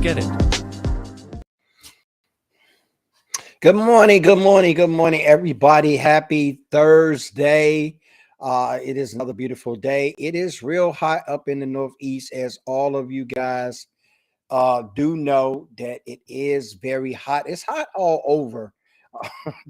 get it. Good morning, good morning, good morning, everybody. Happy Thursday. It is another beautiful day. It is real hot up in the Northeast, as all of you guys do know that it is very hot. It's hot all over,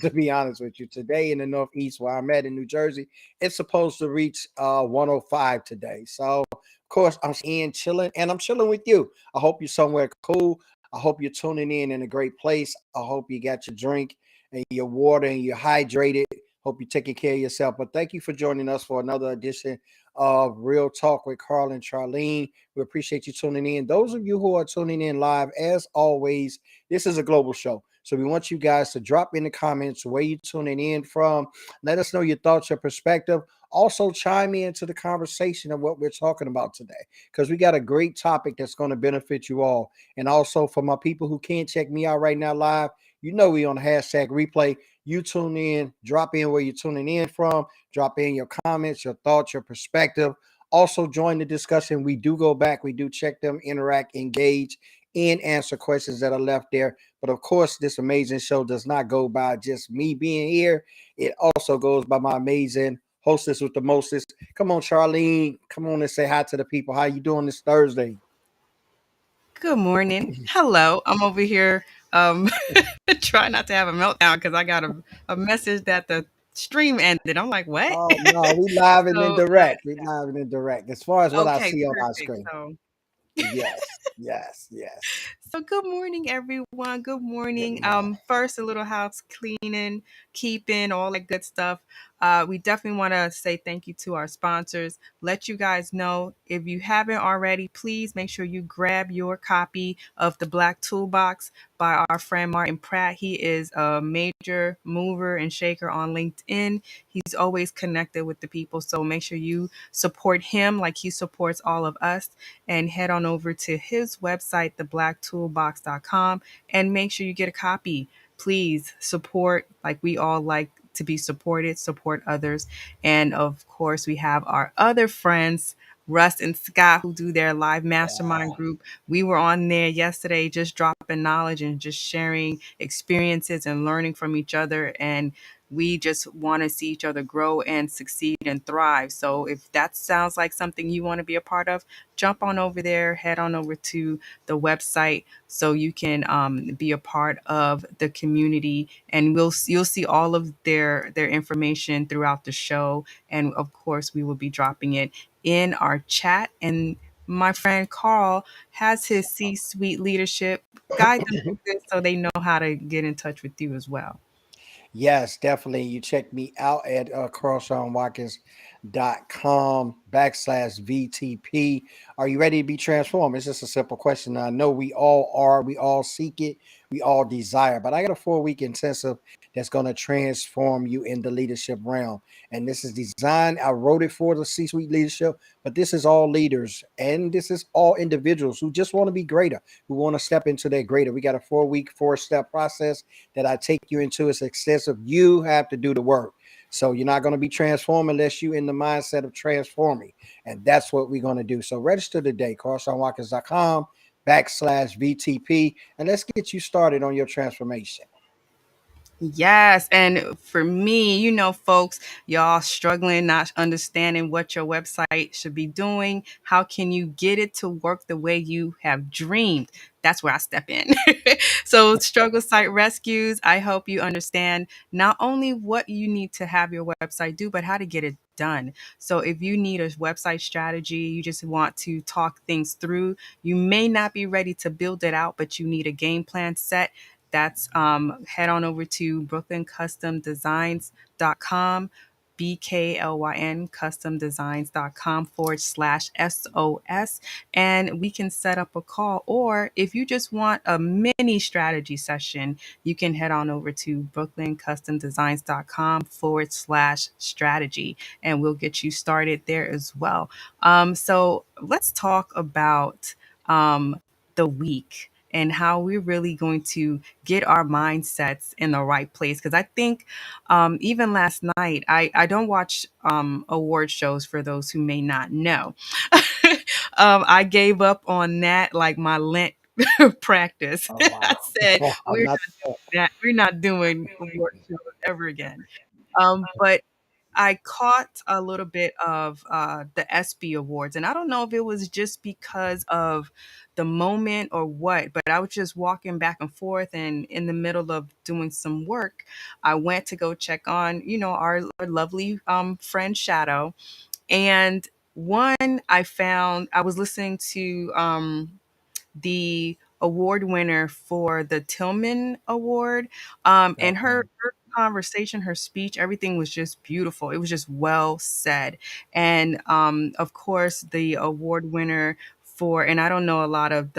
to be honest with you. Today in the Northeast, where I'm at in New Jersey, it's supposed to reach 105 today. So, of course, I'm in chilling, and I'm chilling with you. I hope you're somewhere cool. I hope you're tuning in a great place. I hope you got your drink and your water and you're hydrated. Hope you're taking care of yourself. But thank you for joining us for another edition of Real Talk with Carl and Charlene. We appreciate you tuning in. Those of you who are tuning in live, as always, this is a global show. So we want you guys to drop in the comments where you're tuning in from. Let us know your thoughts, your perspective. Also, chime into the conversation of what we're talking about today, because we got a great topic that's going to benefit you all. And also, for my people who can't check me out right now live, you know we on hashtag replay. You tune in, drop in where you're tuning in from, drop in your comments, your thoughts, your perspective. Also, join the discussion. We do go back, we do check them, interact, engage, and answer questions that are left there. But of course, this amazing show does not go by just me being here. It also goes by my amazing hostess with the mostest. Come on, Charlene. Come on and say hi to the people. How you doing this Thursday? Good morning. Hello. I'm over here trying not to have a meltdown because I got a message that the stream ended. I'm like, what? Oh no, we live and So, indirect. We live and indirect. As far as what I okay, see on our perfect. screen. So, Yes, yes, yes. So good morning, everyone. Good Good morning. morning. First, a little house cleaning, keeping, all that good stuff. We definitely want to say thank you to our sponsors. Let you guys know, if you haven't already, please make sure you grab your copy of the Black Toolbox by our friend Martin Pratt. He is a major mover and shaker on LinkedIn. He's always connected with the people, so make sure you support him like he supports all of us, and head on over to his website, theBlackToolbox.com, and make sure you get a copy. Please support, like we all like to be supported, support others. And of course, we have our other friends, Russ and Scott, who do their live mastermind Yeah. group. We were on there yesterday just dropping knowledge and just sharing experiences and learning from each other. And we just want to see each other grow and succeed and thrive. So if that sounds like something you want to be a part of, jump on over there, head on over to the website so you can be a part of the community, and you'll see all of their information throughout the show. And of course, we will be dropping it in our chat. And my friend Carl has his C-suite leadership. Guide them through this so they know how to get in touch with you as well. Yes, definitely. You check me out at CarlShawnWatkins.com/VTP. Are you ready to be transformed? It's just a simple question. I know we all are. We all seek it. We all desire. But I got a 4-week intensive that's going to transform you in the leadership realm. And this is designed. I wrote it for the C-suite leadership, but this is all leaders and this is all individuals who just want to be greater, who want to step into their greater. We got a 4-week, 4-step process that I take you into. Is excessive. You have to do the work. So you're not going to be transformed unless you in the mindset of transforming. And that's what we're going to do. So register today, CarlShawnWatkins.com/VTP. And let's get you started on your transformation. Yes. And for me, folks, y'all struggling, not understanding what your website should be doing. How can you get it to work the way you have dreamed? That's where I step in. So, Struggle Site Rescues, I help you understand not only what you need to have your website do, but how to get it done. So, if you need a website strategy, you just want to talk things through, you may not be ready to build it out, but you need a game plan set. That's head on over to brooklyn.customdesigns.com, BKLYN customdesigns.com /SOS, and we can set up a call. Or if you just want a mini strategy session, you can head on over to brooklyn.customdesigns.com /strategy, and we'll get you started there as well. So let's talk about the week and how we're really going to get our mindsets in the right place. Because I think even last night, I don't watch award shows, for those who may not know. I gave up on that, like my Lent practice. Oh I wow. said, Wow, we're not not doing that. We're not doing award shows ever again. But I caught a little bit of the ESPY Awards, and I don't know if it was just because of the moment or what, but I was just walking back and forth, and in the middle of doing some work, I went to go check on, our lovely friend Shadow, and one I found I was listening to the award winner for the Tillman Award. And okay. her conversation, her speech, everything was just beautiful. It was just well said. And of course, the award winner for, and I don't know a lot of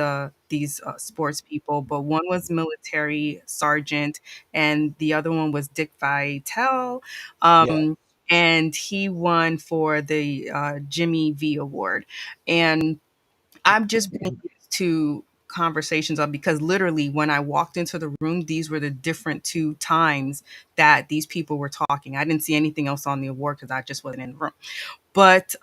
these sports people, but one was military sergeant, and the other one was Dick Vitale. Yeah. And he won for the Jimmy V Award. And I've just been used to conversations of, because literally when I walked into the room, these were the different two times that these people were talking. I didn't see anything else on the award because I just wasn't in the room. But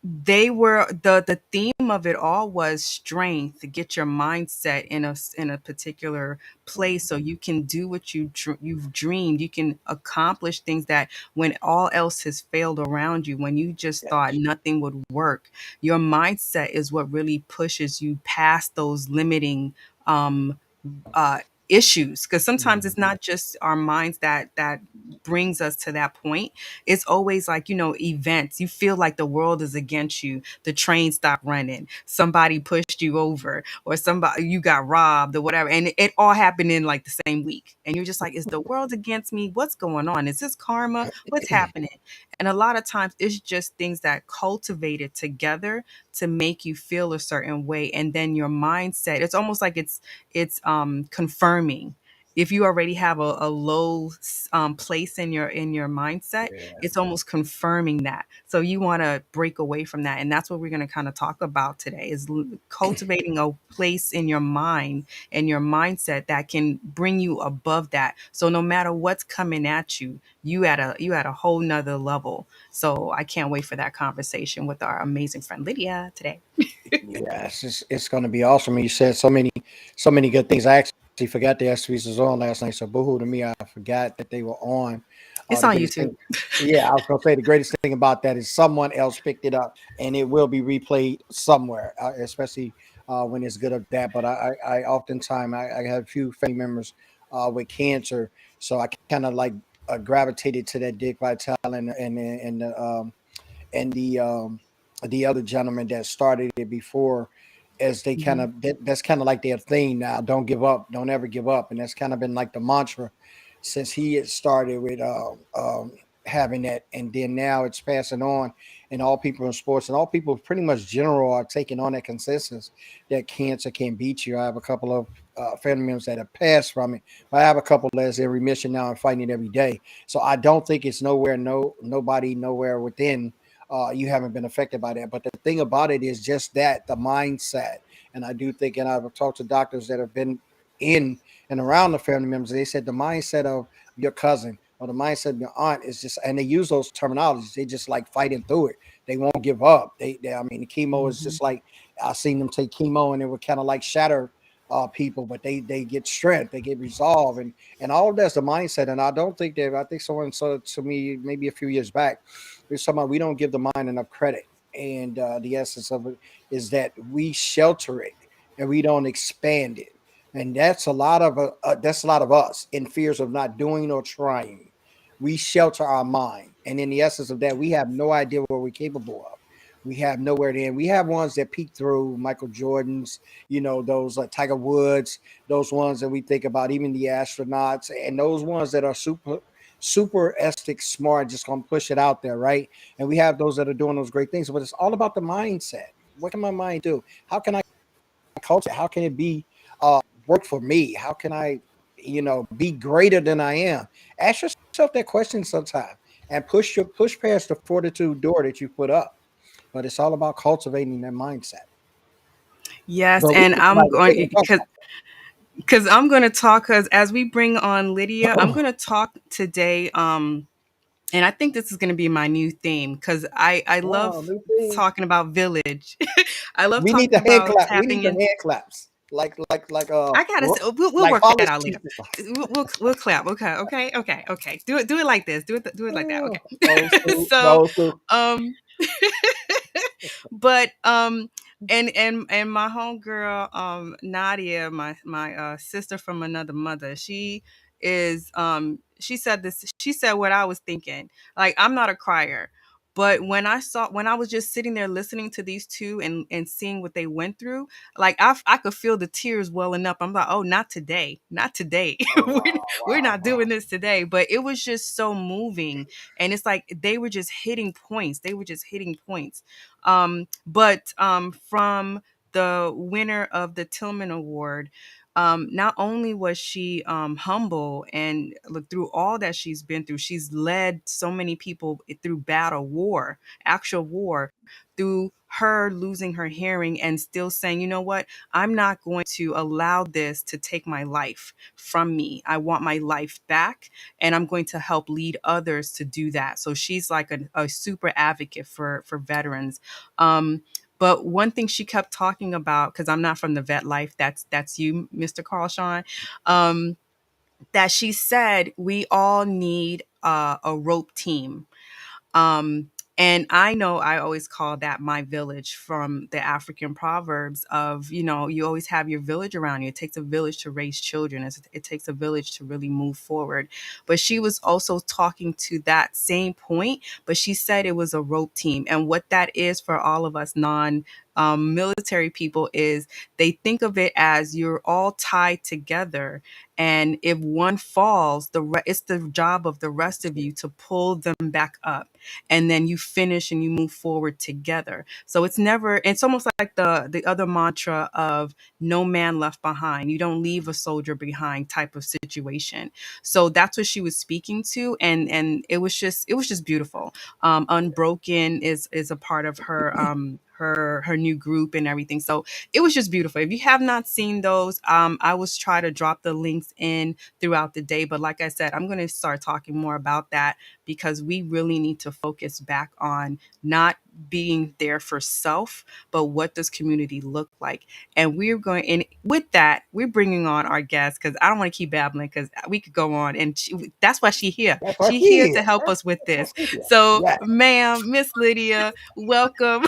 they were, the theme of it all was strength, to get your mindset in a particular place so you can do what you've dreamed. You can accomplish things that when all else has failed around you, when you just thought Yes. nothing would work, your mindset is what really pushes you past those limiting um uh, issues, because sometimes it's Mhm. not just our minds that brings us to that point. It's always like, events. You feel like the world is against you. The train stopped running, somebody pushed you over, or somebody, you got robbed or whatever, and it all happened in like the same week, and you're just like, is the world against me? What's going on? Is this karma? What's happening? And a lot of times it's just things that cultivated together to make you feel a certain way, and then your mindset, it's almost like it's confirming. If you already have a low place in your mindset, Yeah. it's almost confirming that. So you want to break away from that, and that's what we're going to kind of talk about today: is cultivating a place in your mind and your mindset that can bring you above that. So no matter what's coming at you, you at a whole nother level. So I can't wait for that conversation with our amazing friend Lydia today. Yes, it's going to be awesome. You said so many good things. I actually forgot the SVs was on last night, so boohoo to me. I forgot that they were on. It's The on greatest YouTube. thing, yeah, I was going to say the greatest thing about that is someone else picked it up, and it will be replayed somewhere, especially when it's good of that. But I oftentimes I have a few family members with cancer, so I kind of like gravitated to that Dick Vitale and the other gentleman that started it before, as they kind Mhm. of that's kind of like their thing now. Don't give up, don't ever give up, and that's kind of been like the mantra since he had started with having that, and then now it's passing on, and all people in sports and all people pretty much general are taking on that consensus that cancer can beat you. I have a couple of family members that have passed from it, but I have a couple that's in remission now and fighting it every day. So I don't think it's nowhere, nobody, nowhere within you haven't been affected by that. But the thing about it is just that the mindset. And I do think, and I've talked to doctors that have been in and around the family members. They said the mindset of your cousin or the mindset of your aunt is just, and they use those terminologies. They just like fighting through it. They won't give up. I mean, the chemo is Mhm. just like I seen them take chemo, and it would kind of like shatter people, but they get strength, they get resolve, and all of that's the mindset. And I don't think that I think someone said to me maybe a few years back, there's something we don't give the mind enough credit. And the essence of it is that we shelter it and we don't expand it. And that's a lot of us in fears of not doing or trying. We shelter our mind, and in the essence of that, we have no idea what we're capable of. We have nowhere to end. We have ones that peek through Michael Jordan's, those like Tiger Woods, those ones that we think about, even the astronauts, and those ones that are super estic smart, just gonna push it out there, right? And we have those that are doing those great things, but it's all about the mindset. What can my mind do? How can I culture? How can it be work for me? How can I, be greater than I am? Ask yourself that question sometime and push past the fortitude door that you put up. But it's all about cultivating that mindset. Yes, But we and can talk I'm about, we're going gonna talk because I'm going to talk, because as we bring on Lydia, I'm about going to talk today. And I think this is going to be my new theme, because I oh, love new thing. talking about village. I love We need talking the hand about clap. We need tapping the in. hand claps. like I gotta say, we'll like work that Hollis out later. used to say. We'll clap. Okay, okay, okay, okay. Do it like this. Do it like that. Oh, Okay. old school, So, old school. um, but and my homegirl Nadia, my sister from another mother, she said this, she said what I was thinking. Like, I'm not a crier, but when I was just sitting there listening to these two and seeing what they went through, like I could feel the tears welling up. I'm like, oh, not today, not today. Oh we're, wow, we're wow, not wow. doing this today. But it was just so moving, and it's like they were just hitting points. They were just hitting points. But from the winner of the Tillman Award, not only was she humble and look through all that she's been through, she's led so many people through battle, war, actual war, through her losing her hearing and still saying, you know what, I'm not going to allow this to take my life from me. I want my life back, and I'm going to help lead others to do that. So she's like a super advocate for veterans. But one thing she kept talking about, because I'm not from the vet life, that's you, Mr. Carl Sean, that she said we all need a rope team. um, and I know I always call that my village, from the African proverbs of, you always have your village around you. It takes a village to raise children. It takes a village to really move forward. But she was also talking to that same point, but she said it was a rope team. And what that is for all of us non military people is they think of it as you're all tied together. And if one falls, it's the job of the rest of you to pull them back up, and then you finish and you move forward together. So it's almost like the other mantra of no man left behind. You don't leave a soldier behind type of situation. So that's what she was speaking to, and it was just beautiful. Unbroken is a part of her new group and everything. So it was just beautiful. If you have not seen those, I was try to drop the links in throughout the day. But like I said, I'm going to start talking more about that, because we really need to focus back on not being there for self, but what does community look like? And we're going, and with that, we're bringing on our guest, because I don't want to keep babbling, because we could go on, and that's why she here. That's what She she here to is. help us with That's what this. she is. So, Yeah. ma'am, Miss Lydia, welcome.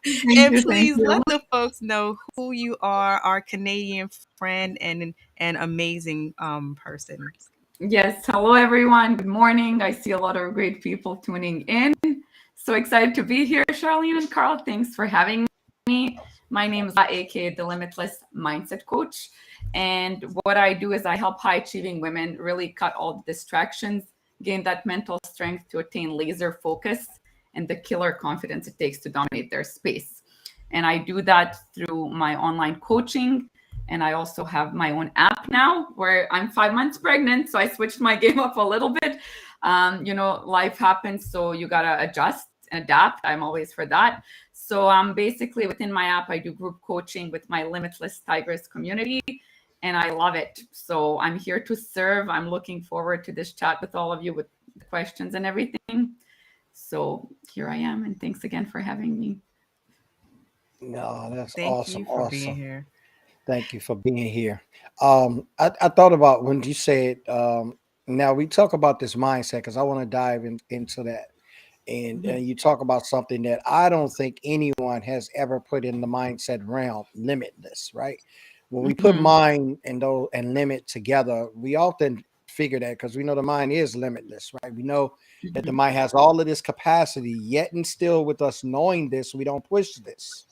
Thank And you, thank please let you. the folks know who you are, our Canadian friend and an amazing person. Yes, hello everyone. Good morning. I see a lot of great people tuning in. So excited to be here, Charlene and Carl. Thanks for having me. My name is aka the Limitless Mindset Coach. And what I do is I help high achieving women really cut all the distractions, gain that mental strength to attain laser focus and the killer confidence it takes to dominate their space. And I do that through my online coaching. And I also have my own app now where I'm 5 months pregnant. So I switched my game up a little bit. Life happens. So you got to adjust and adapt. I'm always for that. So basically within my app, I do group coaching with my Limitless Tigress community. And I love it. So I'm here to serve. I'm looking forward to this chat with all of you with the questions and everything. So here I am. And thanks again for having me. No, that's Thank awesome. you for being Awesome. here. Thank you for being here. I thought about when you said, now we talk about this mindset because I want to dive into that. And Mhm. you talk about something that I don't think anyone has ever put in the mindset realm, limitless, right? When we put Mhm. mind and limit together, we often figure that because we know the mind is limitless, right? We know that the Mhm. mind has all of this capacity, yet and still with us knowing this, we don't push this.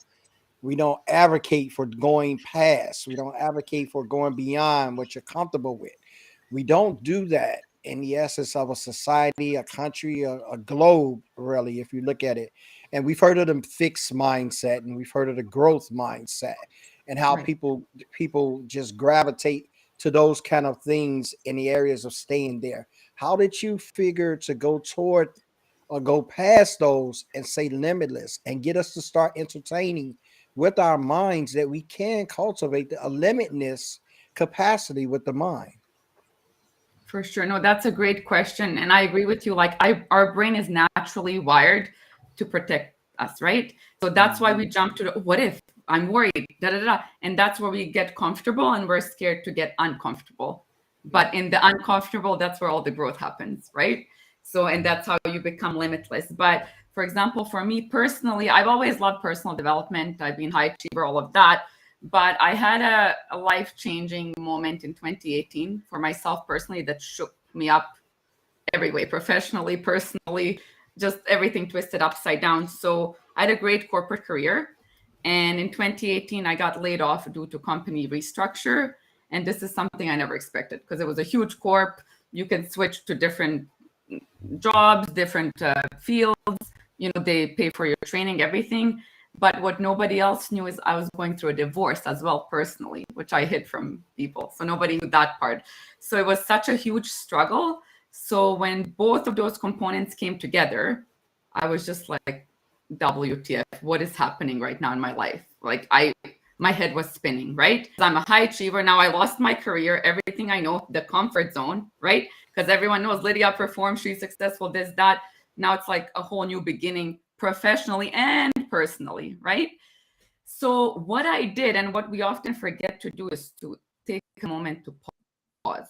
We don't advocate for going past. We don't advocate for going beyond what you're comfortable with. We don't do that in the essence of a society, a country, a globe, really, if you look at it. And we've heard of the fixed mindset and we've heard of the growth mindset and how Right. people just gravitate to those kind of things in the areas of staying there. How did you figure to go toward or go past those and say limitless and get us to start entertaining with our minds that we can cultivate a limitless capacity with the mind? For sure. No, that's a great question. And I agree with you. Like our brain is naturally wired to protect us, right? So that's why we Mhm. jump to the what if? I'm worried, da da da. And that's where we get comfortable and we're scared to get uncomfortable. But in the uncomfortable, that's where all the growth happens, right? So, and that's how you become limitless. But for example, for me personally, I've always loved personal development. I've been high achiever, all of that. But I had a life-changing moment in 2018 for myself personally that shook me up every way, professionally, personally, just everything twisted upside down. So I had a great corporate career. And in 2018, I got laid off due to company restructure. And this is something I never expected because it was a huge corp. You can switch to different jobs, different fields. You know, they pay for your training, everything. But what nobody else knew is I was going through a divorce as well personally, which I hid from people. So nobody knew that part. So it was such a huge struggle. So when both of those components came together, I was just like, WTF, what is happening right now in my life? Like my head was spinning, right? I'm a high achiever. Now I lost my career, everything I know, the comfort zone, right? Because everyone knows Lydia performs, she's successful, this, that. Now it's like a whole new beginning professionally and personally, right? So what I did and what we often forget to do is to take a moment to pause,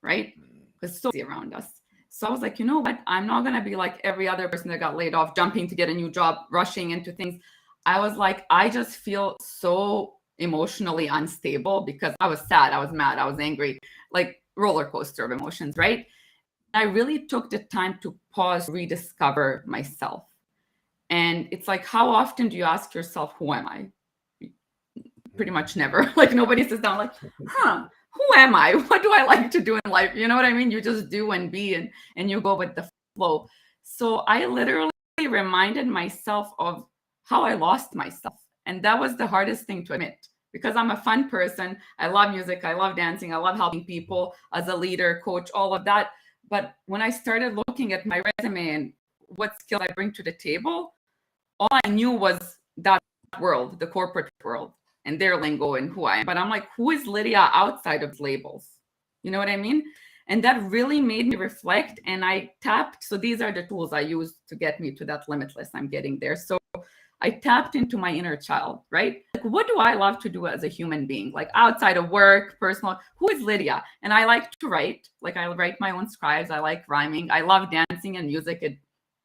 right? Because so busy around us. So I was like, you know what? I'm not going to be like every other person that got laid off, jumping to get a new job, rushing into things. I was like, I just feel so emotionally unstable because I was sad, I was mad, I was angry, like roller coaster of emotions, right? I really took the time to pause, rediscover myself. And it's like, how often do you ask yourself, who am I? Pretty much never. Like nobody sits down like, who am I? What do I like to do in life? You know what I mean? You just do and be and you go with the flow. So I literally reminded myself of how I lost myself. And that was the hardest thing to admit because I'm a fun person. I love music. I love dancing. I love helping people as a leader, coach, all of that. But when I started looking at my resume and what skills I bring to the table, all I knew was that world, the corporate world, and their lingo and who I am. But I'm like, who is Lydia outside of labels? You know what I mean? And that really made me reflect. And I tapped. So these are the tools I use to get me to that limitless. I'm getting there. So I tapped into my inner child, right? Like, what do I love to do as a human being? Like outside of work, personal, who is Lydia? And I like to write. Like I write my own scribes. I like rhyming. I love dancing and music. It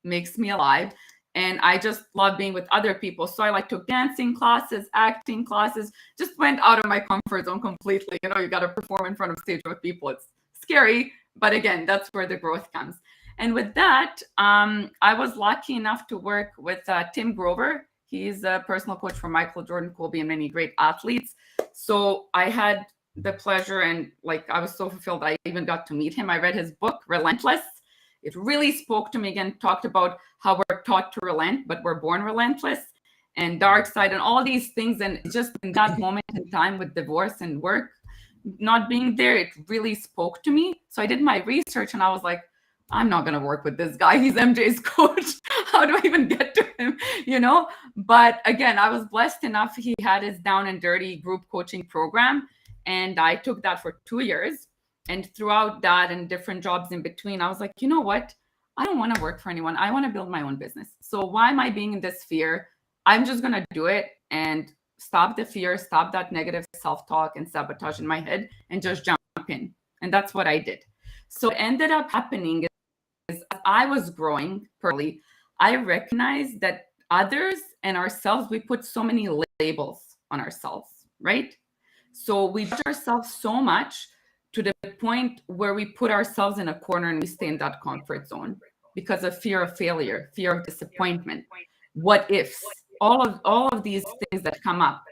makes me alive. And I just love being with other people. So I like took dancing classes, acting classes, just went out of my comfort zone completely. You know, you got to perform in front of stage with people. It's scary. But again, that's where the growth comes. And with that, I was lucky enough to work with Tim Grover. He's a personal coach for Michael Jordan, Kobe, and many great athletes. So I had the pleasure and like I was so fulfilled. I even got to meet him. I read his book, Relentless. It really spoke to me again, talked about how we're taught to relent, but we're born relentless and dark side and all these things. And just in that moment in time with divorce and work not being there, it really spoke to me. So I did my research and I was like, I'm not going to work with this guy. He's MJ's coach. How do I even get to him? You know? But again, I was blessed enough. He had his down and dirty group coaching program. And I took that for 2 years. And throughout that and different jobs in between, I was like, you know what? I don't want to work for anyone. I want to build my own business. So why am I being in this fear? I'm just going to do it and stop the fear, stop that negative self-talk and sabotage in my head and just jump in. And that's what I did. So what ended up happening is as I was growing personally, I recognized that others and ourselves, we put so many labels on ourselves, right? So we judge ourselves so much to the point where we put ourselves in a corner and we stay in that comfort zone because of fear of failure, fear of disappointment, what ifs, all of these things that come up.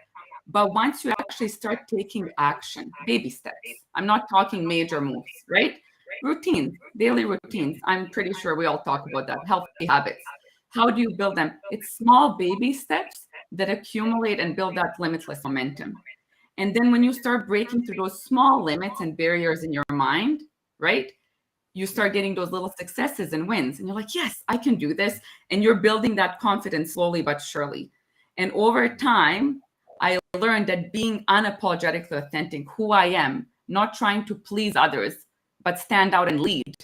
But once you actually start taking action, baby steps, I'm not talking major moves, right? Routines, daily routines. I'm pretty sure we all talk about that, healthy habits. How do you build them? It's small baby steps that accumulate and build that limitless momentum. And then when you start breaking through those small limits and barriers in your mind, right? You start getting those little successes and wins. And you're like, yes, I can do this. And you're building that confidence slowly but surely. And over time, I learned that being unapologetically authentic, who I am, not trying to please others, but stand out and lead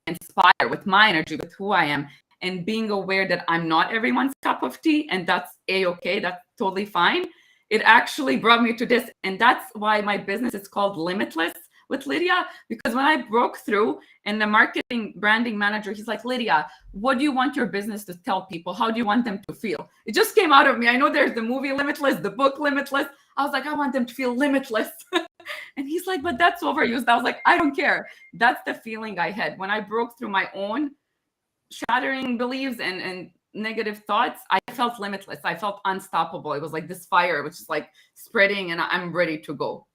and inspire with my energy, with who I am, and being aware that I'm not everyone's cup of tea. And that's A-okay, that's totally fine. it actually brought me to this. And that's why my business is called Limitless with Lydia, because when I broke through and the marketing branding manager, he's like, Lydia, what do you want your business to tell people? How do you want them to feel? It just came out of me. I know there's the movie Limitless, the book Limitless. I was like, I want them to feel limitless. And he's like, but that's overused. I was like, I don't care. That's the feeling I had when I broke through my own shattering beliefs and negative thoughts. I felt limitless. I felt unstoppable. It was like this fire, which is like spreading, and I'm ready to go,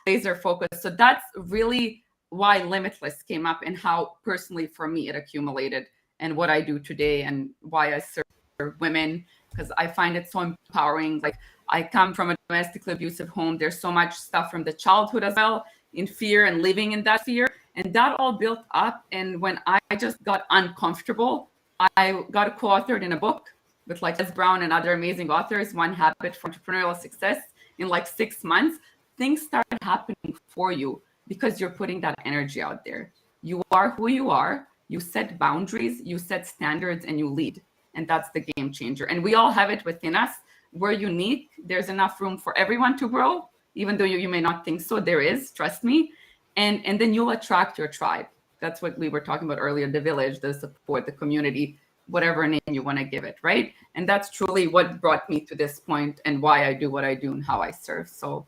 laser focused. So that's really why Limitless came up, and how personally for me it accumulated, and what I do today, and why I serve women, because I find it so empowering. Like, I come from a domestically abusive home. There's so much stuff from the childhood as well, in fear and living in that fear. And that all built up. And when I just got uncomfortable, I got co-authored in a book with like Les Brown and other amazing authors, One Habit for Entrepreneurial Success. In like 6 months, things started happening for you because you're putting that energy out there. You are who you are. You set boundaries, you set standards, and you lead. And that's the game changer. And we all have it within us. We're unique. There's enough room for everyone to grow, even though you may not think so. There is, trust me. And then you'll attract your tribe. That's what we were talking about earlier, the village, the support, the community, whatever name you want to give it, right? And that's truly what brought me to this point, and why I do what I do and how I serve. So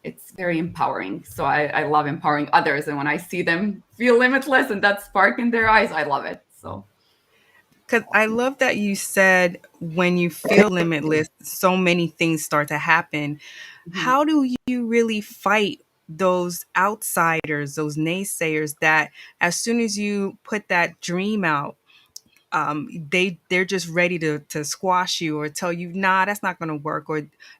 it's very empowering. So I love empowering others. And when I see them feel limitless and that spark in their eyes, I love it. So. Because I love that you said when you feel limitless, so many things start to happen. Mm-hmm. How do you really fight those outsiders, those naysayers that as soon as you put that dream out, they're just ready to squash you or tell you, nah, that's not going to work.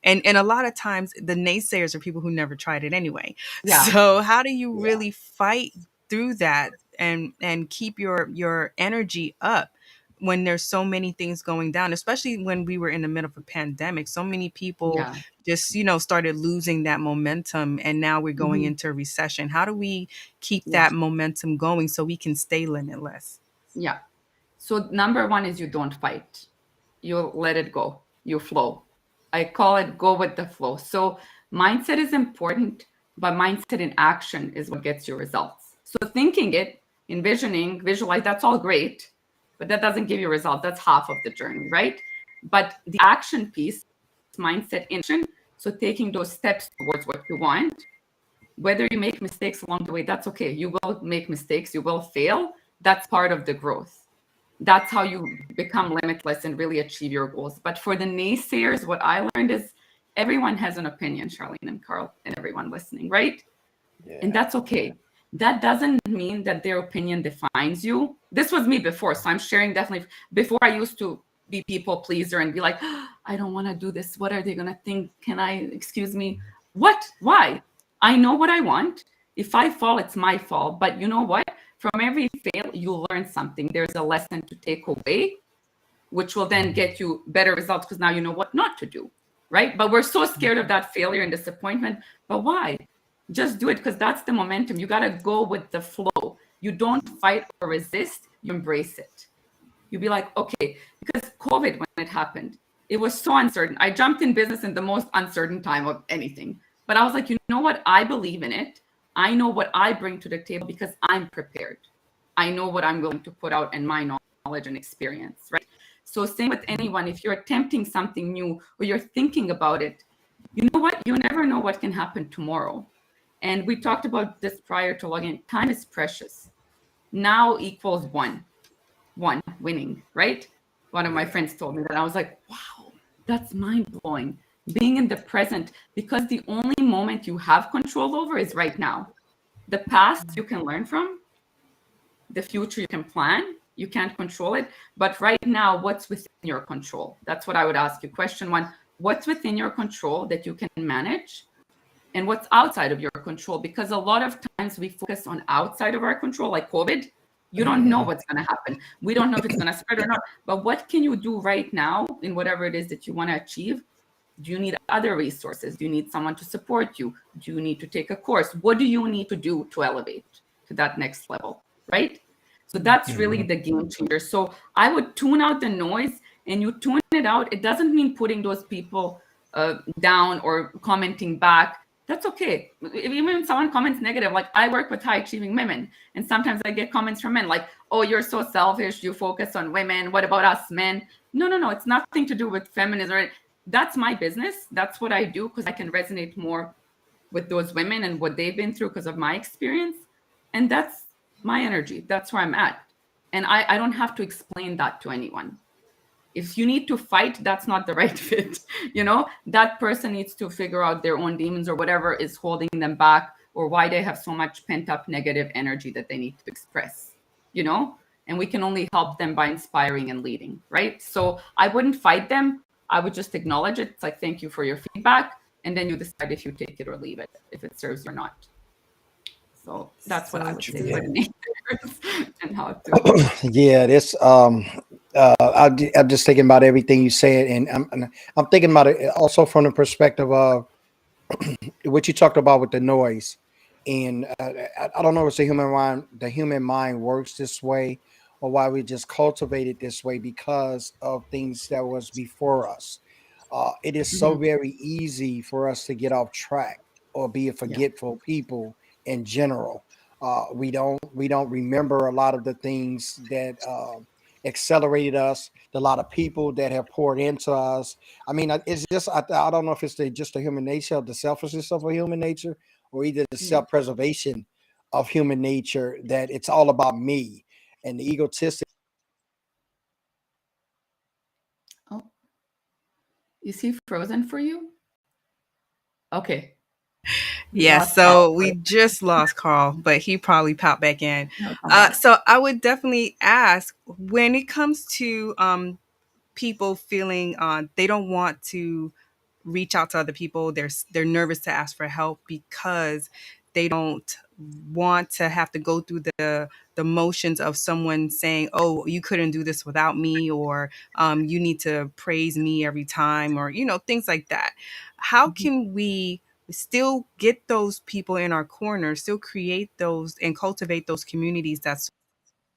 And a lot of times the naysayers are people who never tried it anyway. Yeah. So how do you really fight through that and keep your energy up when there's so many things going down, especially when we were in the middle of a pandemic? So many people just, started losing that momentum, and now we're going into a recession. How do we keep that momentum going so we can stay limitless? Yeah. So number one is you don't fight. You let it go. You flow. I call it go with the flow. So mindset is important, but mindset in action is what gets you results. So thinking it, envisioning, visualize, that's all great, but that doesn't give you results. That's half of the journey, right? But the action piece, mindset in action, so taking those steps towards what you want, whether you make mistakes along the way, that's okay. You will make mistakes. You will fail. That's part of the growth. That's how you become limitless and really achieve your goals. But for the naysayers, what I learned is everyone has an opinion, Charlene and Carl, and everyone listening, right? Yeah. And that's okay. That doesn't mean that their opinion defines you. This was me before, so I'm sharing definitely. Before, I used to be people pleaser and be like, oh, I don't want to do this. What are they going to think? Can I, excuse me? What? Why? I know what I want. If I fall, it's my fault. But you know what? From every fail, you learn something. There's a lesson to take away, which will then get you better results because now you know what not to do, right? But we're so scared of that failure and disappointment. But why? Just do it, because that's the momentum. You got to go with the flow. You don't fight or resist. You embrace it. You be like, okay, because COVID, when it happened, it was so uncertain. I jumped in business in the most uncertain time of anything. But I was like, you know what? I believe in it. I know what I bring to the table because I'm prepared. I know what I'm willing to put out and my knowledge and experience, right? So same with anyone. If you're attempting something new or you're thinking about it, you know what? You never know what can happen tomorrow. And we talked about this prior to logging in. Time is precious. Now equals one winning, right? One of my friends told me that. I was like, wow, that's mind-blowing. Being in the present, because the only moment you have control over is right now. The past you can learn from, the future you can plan, you can't control it. But right now, what's within your control? That's what I would ask you. Question one, what's within your control that you can manage? And what's outside of your control? Because a lot of times we focus on outside of our control, like COVID. You don't know what's going to happen. We don't know if it's going to spread or not. But what can you do right now in whatever it is that you want to achieve? Do you need other resources? Do you need someone to support you? Do you need to take a course? What do you need to do to elevate to that next level, right? So that's really the game changer. So I would tune out the noise, and you tune it out. It doesn't mean putting those people down or commenting back, that's okay. Even if someone comments negative, like I work with high achieving women, and sometimes I get comments from men like, oh, you're so selfish, you focus on women, what about us men? No, it's nothing to do with feminism. That's my business. That's what I do because I can resonate more with those women and what they've been through because of my experience. And that's my energy. That's where I'm at. And I don't have to explain that to anyone. If you need to fight, that's not the right fit. That person needs to figure out their own demons or whatever is holding them back, or why they have so much pent up negative energy that they need to express, and we can only help them by inspiring and leading, right? So I wouldn't fight them. I would just acknowledge it. It's like, thank you for your feedback. And then you decide if you take it or leave it, if it serves you or not. So that's what I would say for the nature and how to. Yeah, this I'm just thinking about everything you said, and I'm thinking about it also from the perspective of what you talked about with the noise. And I don't know if the human mind works this way, or why we just cultivate it this way because of things that was before us. It is so Mhm. very easy for us to get off track or be a Yeah. forgetful people in general. We don't remember a lot of the things that accelerated us. A lot of people that have poured into us. I mean, it's just I don't know if it's just the human nature, the selfishness of a human nature, or either the Yeah. self-preservation of human nature, that it's all about me and the egotistic. Oh, is he frozen for you? Okay. We Yeah, lost Carl. so we just lost Carl, but he probably popped back in. He'll come back. So I would definitely ask, when it comes to people feeling they don't want to reach out to other people. They're nervous to ask for help because they don't want to have to go through the motions of someone saying, "Oh, you couldn't do this without me," or "You need to praise me every time," or things like that. How Mhm. can we still get those people in our corner, still create those and cultivate those communities that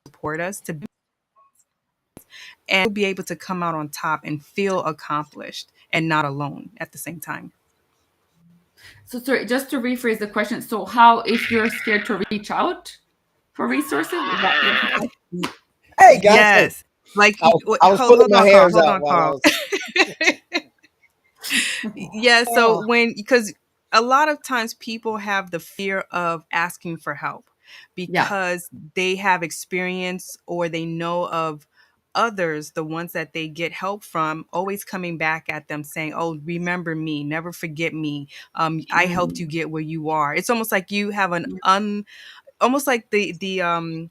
support us to and be able to come out on top and feel accomplished and not alone at the same time? So sorry, just to rephrase the question. So how, if you're scared to reach out for resources, is that what you said? Hey guys, hey, Yes. Like, I was pulling hold my on, Carl. hairs Hold out on, while I Carl. was. Yeah. So Oh, because a lot of times people have the fear of asking for help Yeah. because they have experience or they know of others, the ones that they get help from, always coming back at them saying, "Oh, remember me, never forget me. I helped Mm. you get where you are." It's almost like you have an almost like the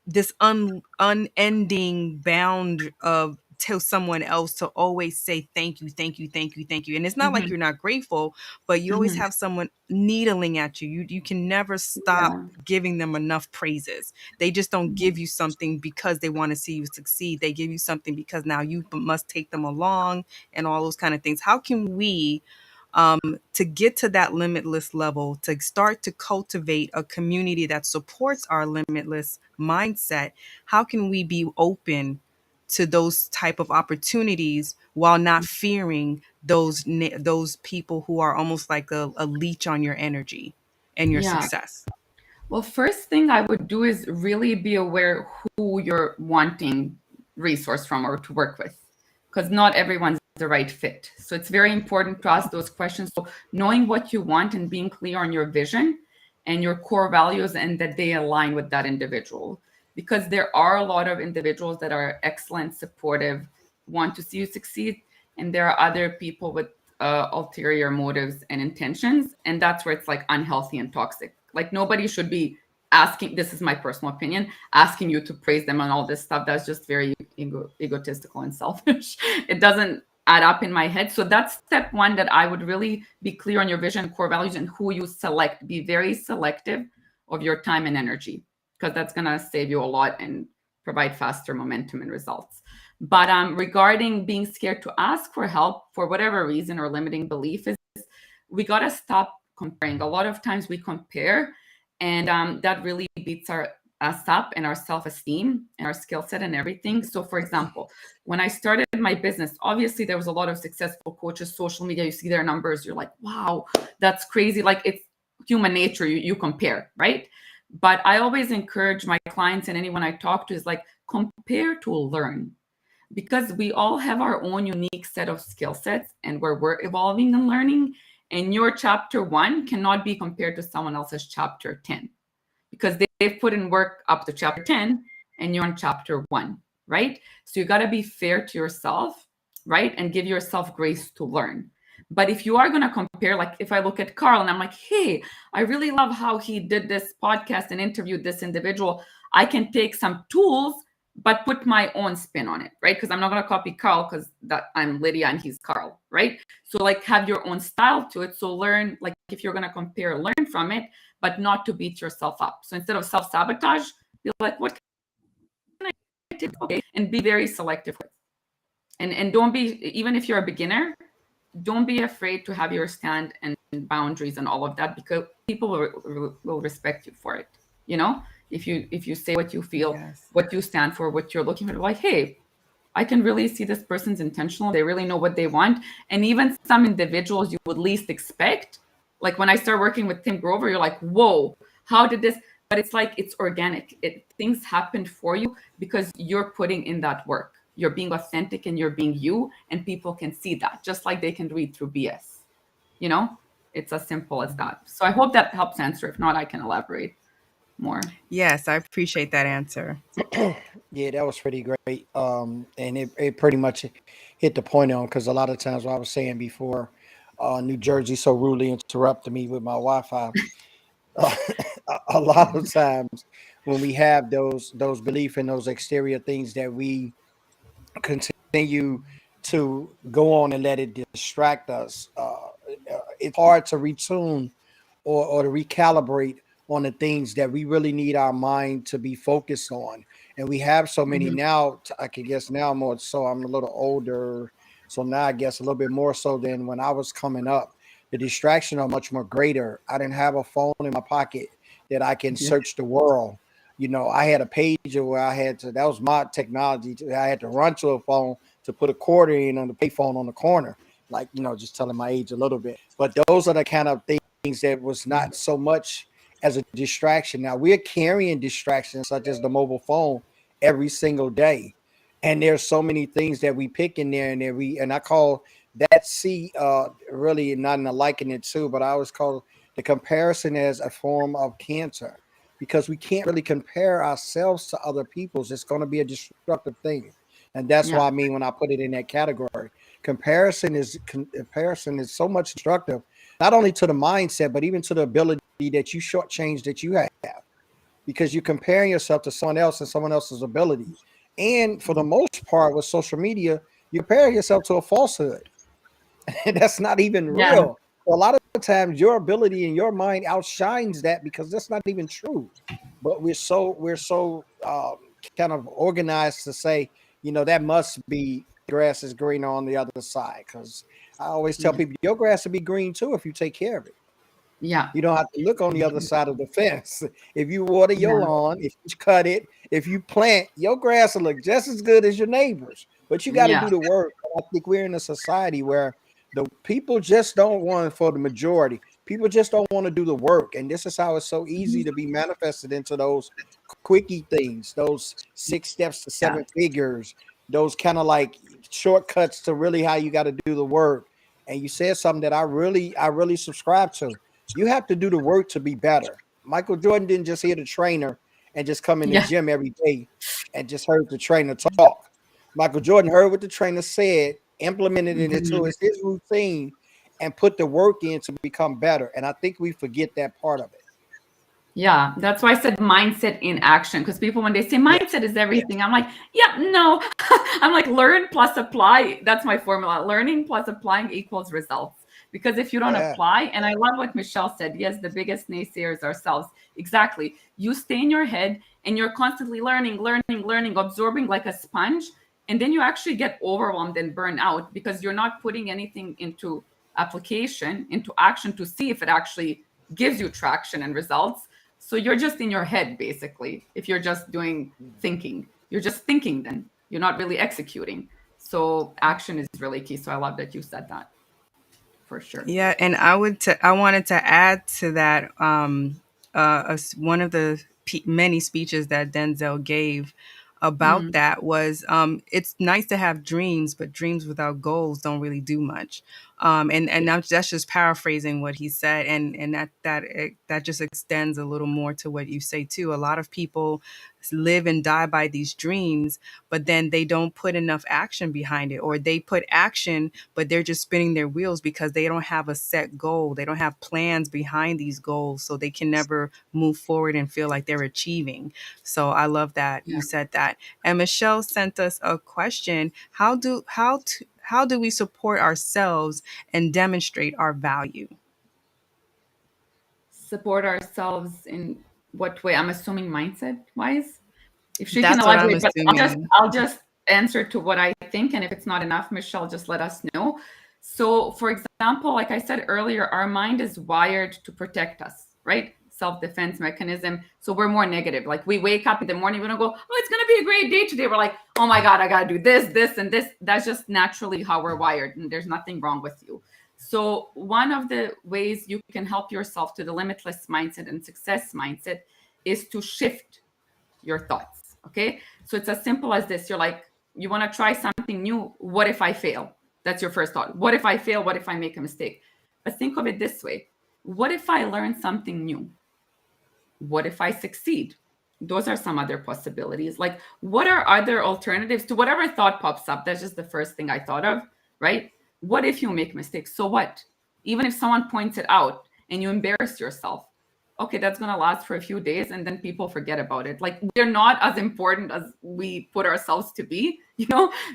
this unending bound of to someone else to always say thank you, thank you, thank you, thank you. And it's not like Mhm. you're not grateful, but you always Mhm. have someone needling at you. You can never stop Yeah. giving them enough praises. They just don't Mhm. give you something because they want to see you succeed. They give you something because now you must take them along and all those kind of things. How can we to get to that limitless level, to start to cultivate a community that supports our limitless mindset? How can we be open to those type of opportunities while not fearing those people who are almost like a leech on your energy and your Yeah. success? Well, first thing I would do is really be aware who you're wanting resource from or to work with, because not everyone's the right fit. So it's very important to ask those questions. So knowing what you want and being clear on your vision and your core values, and that they align with that individual. Because there are a lot of individuals that are excellent, supportive, want to see you succeed, and there are other people with ulterior motives and intentions, and that's where it's like unhealthy and toxic. Like nobody should be asking, this is my personal opinion, asking you to praise them and all this stuff. That's just very egotistical and selfish. It doesn't add up in my head. So that's step one, that I would really be clear on your vision, core values, and who you select. Be very selective of your time and energy, because that's going to save you a lot and provide faster momentum and results. But regarding being scared to ask for help for whatever reason or limiting belief, is we got to stop comparing. A lot of times we compare, and that really beats our us up and our self-esteem and our skill set and everything. So for example, when I started my business, obviously there was a lot of successful coaches, social media, you see their numbers, you're like, wow, that's crazy. Like, it's human nature, you compare, right? But I always encourage my clients and anyone I talk to is like, compare to learn, because we all have our own unique set of skill sets and where we're evolving and learning. And your chapter 1 cannot be compared to someone else's chapter 10, because they've put in work up to chapter 10 and you're on chapter 1, right? So you got to be fair to yourself, right? And give yourself grace to learn. But if you are going to compare, like if I look at Carl and I'm like, hey, I really love how he did this podcast and interviewed this individual, I can take some tools but put my own spin on it, right? Because I'm not going to copy Carl, because that I'm Lydia and he's Carl, right? So like, have your own style to it. So learn, like if you're going to compare, learn from it, but not to beat yourself up. So instead of self-sabotage, be like, what can I do? Okay. And be very selective. And don't be, even if you're a beginner, don't be afraid to have your stand and boundaries and all of that, because people will respect you for it. You know, if you say what you feel, Yes. what you stand for, what you're looking for, like, hey, I can really see this person's intentional. They really know what they want. And even some individuals you would least expect, like when I start working with Tim Grover, you're like, whoa, how did this? But it's like, it's organic. Things happen for you because you're putting in that work. You're being authentic and you're being you, and people can see that, just like they can read through BS. You know, it's as simple as that. So I hope that helps answer. If not, I can elaborate more. Yes, I appreciate that answer. Yeah, that was pretty great. And it pretty much hit the point on, because a lot of times what I was saying before, New Jersey so rudely interrupted me with my Wi-Fi. A lot of times when we have those belief in those exterior things that we continue to go on and let it distract us, it's hard to retune or to recalibrate on the things that we really need our mind to be focused on. And we have so many Mhm. now, I can guess now more so. I'm a little older, so now I guess a little bit more so than when I was coming up. The distraction are much more greater. I didn't have a phone in my pocket that I can Yeah. search the world. You know, I had a pager where I had to, that was my technology. I had to run to a phone to put a quarter in on the payphone on the corner. Like, you know, just telling my age a little bit. But those are the kind of things that was not so much as a distraction. Now we're carrying distractions such as the mobile phone every single day. And there's so many things that we pick in there, and I call that really not in a liking it too, but I always call the comparison as a form of cancer, because we can't really compare ourselves to other people's. It's going to be a destructive thing. And that's Yeah. why I mean when I put it in that category, comparison is so much destructive, not only to the mindset, but even to the ability that you shortchange that you have, because you're comparing yourself to someone else and someone else's ability. And for the most part, with social media, you compare yourself to a falsehood. And that's not even Yeah. real. A lot of times your ability in your mind outshines that, because that's not even true. But we're so kind of organized to say, you know, that must be grass is greener on the other side. Because I always tell Yeah. people your grass will be green too if you take care of it. Yeah. You don't have to look on the other side of the fence. If you water your Yeah. lawn, if you cut it, if you plant, your grass will look just as good as your neighbors. But you got to Yeah. do the work. I think we're in a society where the people just don't want, for the majority, people just don't want to do the work. And this is how it's so easy to be manifested into those quickie things, those 6 steps to Yeah. 7 figures, those kind of like shortcuts to really how you got to do the work. And you said something that I really subscribe to. You have to do the work to be better. Michael Jordan didn't just hear the trainer and just come in the Yeah. gym every day and just heard the trainer talk. Michael Jordan heard what the trainer said, implemented it into Mhm. his routine, and put the work in to become better. And I think we forget that part of it. Yeah, that's why I said mindset in action. Because people, when they say Yes. mindset is everything, I'm like, yeah, no. I'm like, learn plus apply. That's my formula. Learning plus applying equals results. Because if you don't Yeah. apply, and I love what Michelle said, yes, the biggest naysayers ourselves. Exactly. You stay in your head and you're constantly learning, absorbing like a sponge. And then you actually get overwhelmed and burn out because you're not putting anything into application, into action to see if it actually gives you traction and results. So you're just in your head, basically. If you're just doing thinking, you're just thinking, then you're not really executing. So action is really key. So I love that you said that, for sure. Yeah, and I wanted to add to that one of the many speeches that Denzel gave about Mm, that was it's nice to have dreams, but dreams without goals don't really do much. That's just paraphrasing what he said, and that just extends a little more to what you say too. A lot of people live and die by these dreams, but then they don't put enough action behind it, or they put action but they're just spinning their wheels because they don't have a set goal. They don't have plans behind these goals, so they can never move forward and feel like they're achieving. So I love that yeah. you said that. And Michelle sent us a question: how do we support ourselves and demonstrate our value? Support ourselves in what way? I'm assuming mindset wise. If she can That's what I'm elaborate, but assuming. I'll just answer to what I think, and if it's not enough, Michelle, just let us know. So, for example, like I said earlier, our mind is wired to protect us, right? Self-defense mechanism. So we're more negative. Like we wake up in the morning, we don't go, "Oh, it's gonna be a great day today." We're like, "Oh my God, I gotta do this, this, and this." That's just naturally how we're wired, and there's nothing wrong with you. So one of the ways you can help yourself to the limitless mindset and success mindset is to shift your thoughts. Okay. So it's as simple as this. You're like, you want to try something new. What if I fail? That's your first thought. What if I fail? What if I make a mistake? But think of it this way. What if I learn something new? What if I succeed? Those are some other possibilities. Like, what are other alternatives to whatever thought pops up? That's just the first thing I thought of, right? What if you make mistakes? So what? Even if someone points it out and you embarrass yourself, okay, that's going to last for a few days and then people forget about it. Like, we're not as important as we put ourselves to be,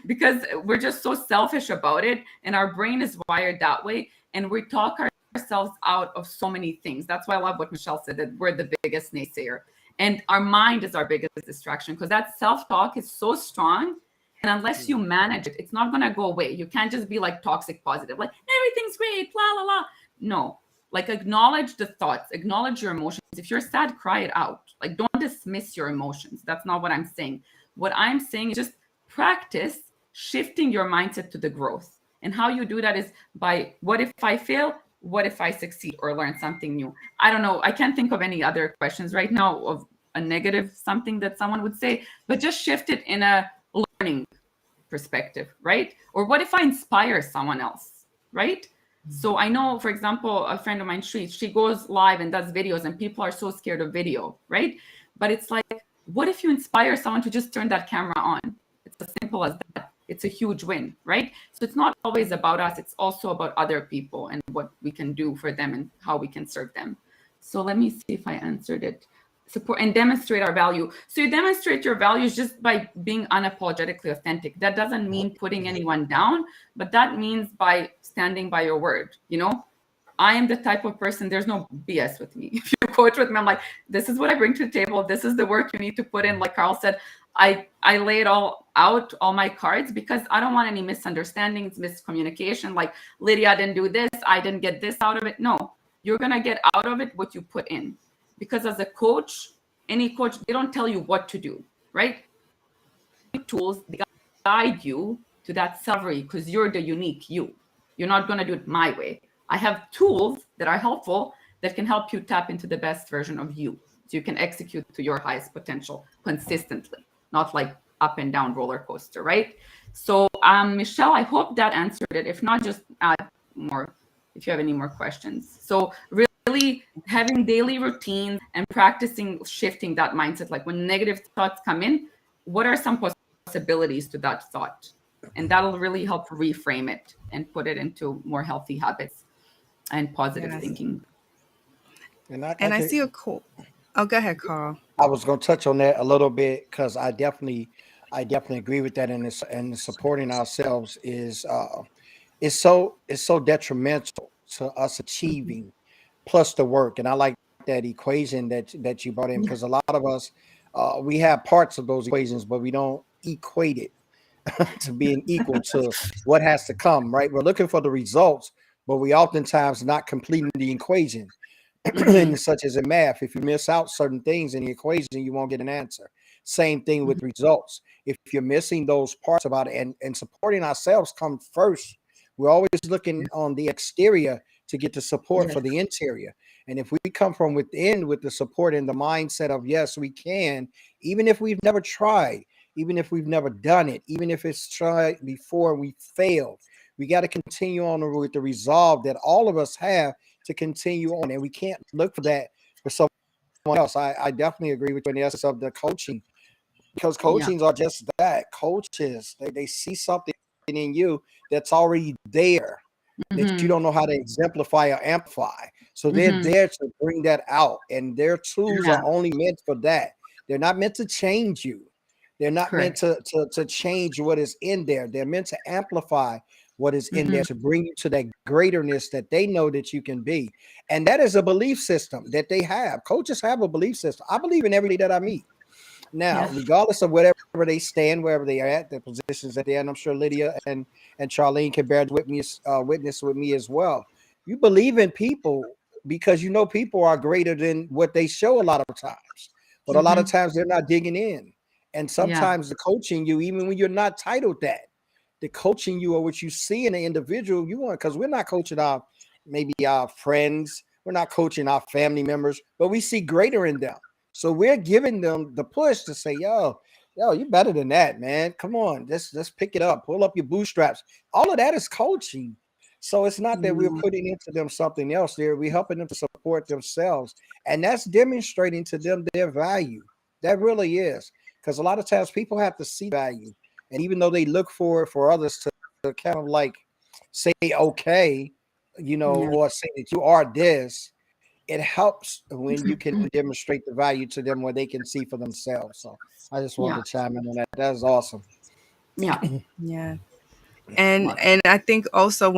because we're just so selfish about it. And our brain is wired that way. And we talk ourselves out of so many things. That's why I love what Michelle said, that we're the biggest naysayer. And our mind is our biggest distraction, because that self-talk is so strong. And unless you manage it, it's not going to go away. You can't just be like toxic positive, like everything's great, la, la, la. No, like acknowledge the thoughts, acknowledge your emotions. If you're sad, cry it out. Like, don't dismiss your emotions. That's not what I'm saying. What I'm saying is just practice shifting your mindset to the growth. And how you do that is by, what if I fail? What if I succeed or learn something new? I don't know. I can't think of any other questions right now of a negative something that someone would say, but just shift it in a learning perspective, right? Or what if I inspire someone else, right? So I know, for example, a friend of mine, she goes live and does videos, and people are so scared of video, right? But it's like, what if you inspire someone to just turn that camera on? It's as simple as that. It's a huge win, right? So it's not always about us. It's also about other people and what we can do for them and how we can serve them. So let me see if I answered it. Support and demonstrate our value. So you demonstrate your values just by being unapologetically authentic. That doesn't mean putting anyone down, but that means by standing by your word. I am the type of person, there's no BS with me. If you coach with me, I'm like, this is what I bring to the table. This is the work you need to put in. Like Carl said, I lay it all out, all my cards, because I don't want any misunderstandings, miscommunication. Like, Lydia didn't do this, I didn't get this out of it. No, you're going to get out of it what you put in. Because as a coach, any coach, they don't tell you what to do, right? Tools, they guide you to that salary, because you're the unique you. You're not going to do it my way. I have tools that are helpful that can help you tap into the best version of you, so you can execute to your highest potential consistently, not like up and down roller coaster, right? So, Michelle, I hope that answered it. If not, just add more if you have any more questions. So really having daily routines and practicing shifting that mindset, like when negative thoughts come in, what are some possibilities to that thought? And that'll really help reframe it and put it into more healthy habits and positive Yes. thinking. And I see a quote. Oh, go ahead, Carl. I was going to touch on that a little bit, because I definitely agree with that. And supporting ourselves is it's so detrimental to us achieving, plus the work. And I like that equation that you brought in, because a lot of us we have parts of those equations, but we don't equate it to being equal to what has to come. Right? We're looking for the results, but we oftentimes not completing the equation. and such as in math, if you miss out certain things in the equation, you won't get an answer. Same thing with results. If you're missing those parts about it, and supporting ourselves comes first. We're always looking on the exterior to get the support for the interior. And if we come from within with the support and the mindset of, yes, we can, even if we've never tried, even if we've never done it, even if it's tried before and we failed, we got to continue on with the resolve that all of us have to continue on. And we can't look for that for someone else. I definitely agree with you in the essence of the coaching, because coachings are just that, coaches. They see something in you that's already there that you don't know how to exemplify or amplify. So they're there to bring that out. And their tools are only meant for that. They're not meant to change you. They're not meant to change what is in there. They're meant to amplify what is in there to bring you to that greaterness that they know that you can be. And that is a belief system that they have. Coaches have a belief system. I believe in everybody that I meet. Now, regardless of whatever they stand, wherever they are at, the positions that they're in, I'm sure Lydia and Charlene can bear witness with me as well. You believe in people because you know people are greater than what they show a lot of times. But a lot of times they're not digging in. And sometimes the coaching you, even when you're not titled that, the coaching you or what you see in the individual you want, because we're not coaching maybe our friends, we're not coaching our family members, but we see greater in them. So we're giving them the push to say, yo, you're better than that, man. Come on, let's pick it up, pull up your bootstraps. All of that is coaching. So it's not that we're putting into them something else there. We're helping them to support themselves. And that's demonstrating to them their value. That really is. Because a lot of times people have to see value. And even though they look for others to kind of like say, okay, or say that you are this, it helps when you can demonstrate the value to them where they can see for themselves. So I just wanted to chime in on that. That's awesome. Yeah. And I think also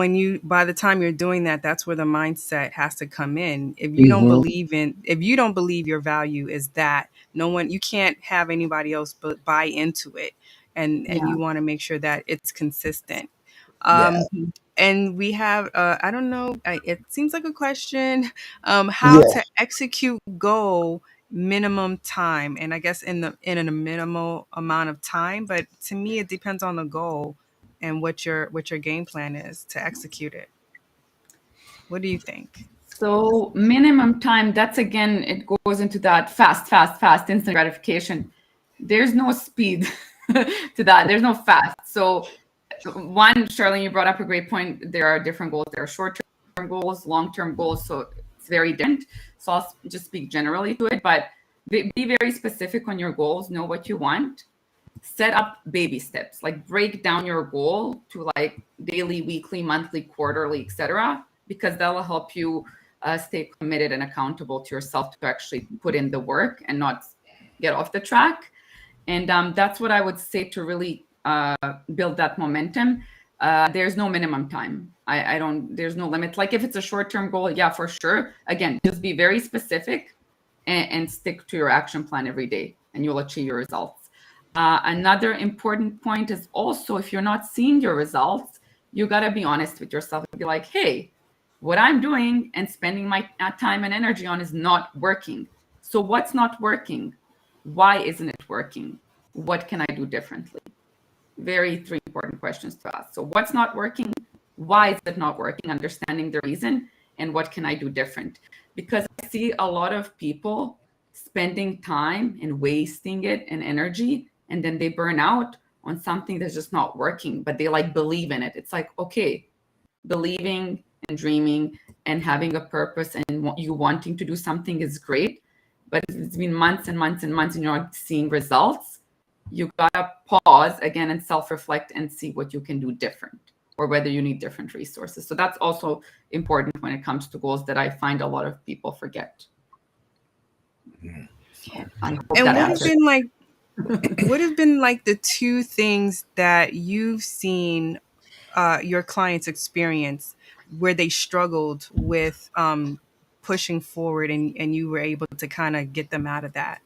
by the time you're doing that, that's where the mindset has to come in. If you don't believe your value is that, you can't have anybody else but buy into it. And you want to make sure that it's consistent. And we have, I don't know, it seems like a question, how to execute goal minimum time. And I guess in a minimal amount of time, but to me, it depends on the goal and what your game plan is to execute it. What do you think? So minimum time, that's again, it goes into that fast, instant gratification. There's no speed to that. There's no fast. So one, Charlene, you brought up a great point. There are different goals. There are short-term goals, long-term goals. So it's very different. So I'll just speak generally to it, but be very specific on your goals. Know what you want. Set up baby steps, like break down your goal to like daily, weekly, monthly, quarterly, etc., because that will help you stay committed and accountable to yourself to actually put in the work and not get off the track. And that's what I would say to really build that momentum. There's no minimum time. There's no limit. Like if it's a short-term goal, yeah, for sure. Again, just be very specific and stick to your action plan every day and you'll achieve your results. Another important point is also, if you're not seeing your results, you got to be honest with yourself and be like, hey, what I'm doing and spending my time and energy on is not working. So what's not working? Why isn't it working? What can I do differently? Three important questions to ask. So what's not working? Why is it not working? Understanding the reason, and what can I do different? Because I see a lot of people spending time and wasting it and energy, and then they burn out on something that's just not working, but they like believe in it. It's like, okay, believing and dreaming and having a purpose and you wanting to do something is great, but if it's been months and months and months and you're not seeing results, you gotta pause again and self-reflect and see what you can do different, or whether you need different resources. So that's also important when it comes to goals that I find a lot of people forget. So I hope and that what answers. what have been like the two things that you've seen your clients experience where they struggled with pushing forward, and you were able to kind of get them out of that?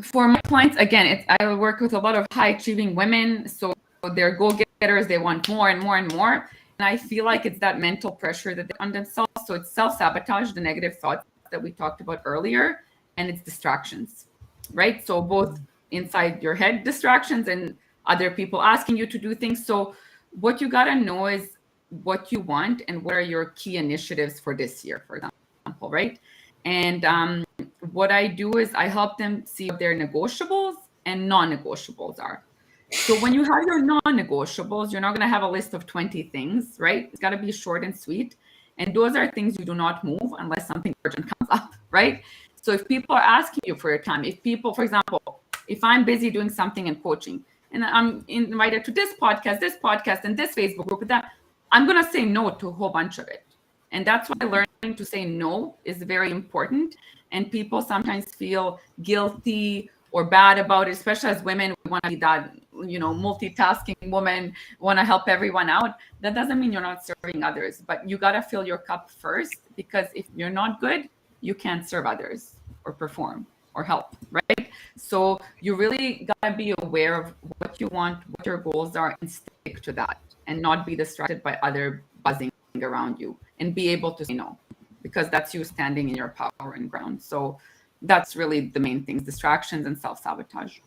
For my clients, again, I work with a lot of high achieving women. So they're go-getters. They want more and more and more. I feel like it's that mental pressure that they on themselves. So it's self-sabotage, the negative thoughts that we talked about earlier, and it's distractions, right? So both inside your head distractions and other people asking you to do things. So what you got to know is what you want and what are your key initiatives for this year, for example, right? And what I do is I help them see what their negotiables and non-negotiables are. So when you have your non-negotiables, you're not going to have a list of 20 things, right? It's got to be short and sweet. And those are things you do not move unless something urgent comes up, right? So if people are asking you for your time, if people, for example, if I'm busy doing something in coaching and I'm invited to this podcast, and this Facebook group, that I'm going to say no to a whole bunch of it. And that's why learning to say no is very important. And people sometimes feel guilty or bad about it, especially as women. We want to be that, multitasking woman, want to help everyone out. That doesn't mean you're not serving others, but you got to fill your cup first, because if you're not good, you can't serve others or perform or help, right? So you really got to be aware of what you want, what your goals are, and stick to that, and not be distracted by other buzzing around you, and be able to say no, because that's you standing in your power and ground. So that's really the main things: distractions and self-sabotage.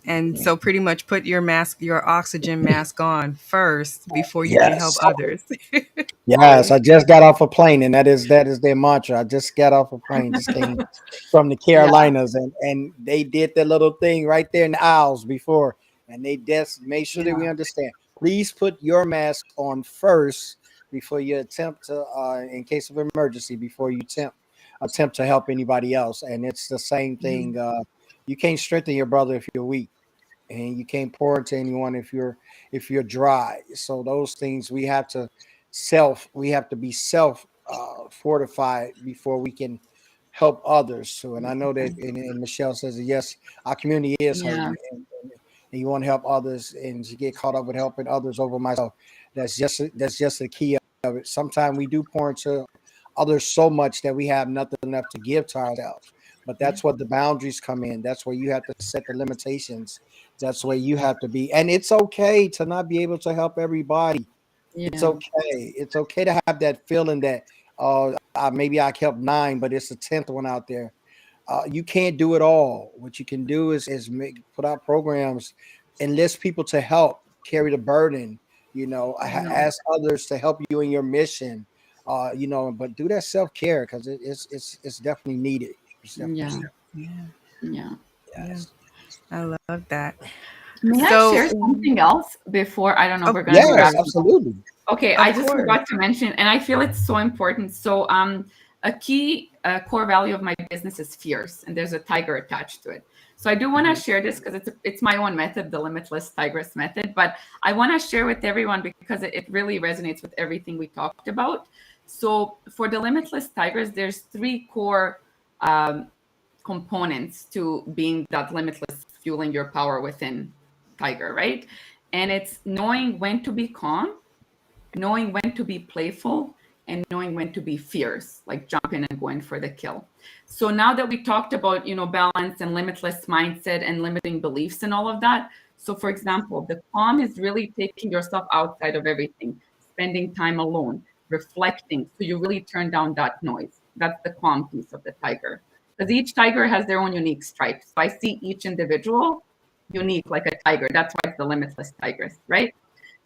And so pretty much put your oxygen mask on first before you can help Yes. others. Yes, I just got off a plane, and that is their mantra. I just got off a plane, just came from the Yeah, Carolinas, and they did their little thing right there in the aisles before, and they just made sure that we yeah, understand. Please put your mask on first before you attempt to, in case of emergency, before you attempt to help anybody else. And it's the same thing. You can't strengthen your brother if you're weak, and you can't pour into anyone if you're dry. So those things we have to be self fortified before we can help others. So, and I know that, and Michelle says that, yes, our community is yeah, hurting, and you want to help others, and you get caught up with helping others over myself. That's just the key of it. Sometimes we do pour into others so much that we have nothing left to give to ourselves. But that's what the boundaries come in. That's where you have to set the limitations. That's where you have to be. And it's okay to not be able to help everybody. It's yeah, okay. It's okay to have that feeling that maybe I helped 9, but it's a 10th one out there. You can't do it all. What you can do is put out programs, enlist people to help carry the burden. yeah, Ask others to help you in your mission. But do that self care, because it's definitely needed. It's definitely yeah, needed. Yeah, yeah. yeah, Yes. I love that. May I So, share something else before? I don't know, of we're gonna be Yes, course, wrapping up. absolutely. Okay, I of just course. forgot to mention, and I feel it's so important. So, a key core value of my business is fierce, and there's a tiger attached to it. So, I do want to share this because it's my own method, the Limitless Tigress method. But I want to share with everyone because it really resonates with everything we talked about. So, for the Limitless Tigress, there's 3 core um, components to being that limitless, fueling your power within tiger, right? And it's knowing when to be calm, knowing when to be playful, and knowing when to be fierce, like jump in and go in for the kill. So now that we talked about, balance and limitless mindset and limiting beliefs and all of that. So for example, the calm is really taking yourself outside of everything, spending time alone, reflecting. So you really turn down that noise. That's the calm piece of the tiger. Because each tiger has their own unique stripes. So I see each individual unique like a tiger. That's why it's the limitless tigress, right?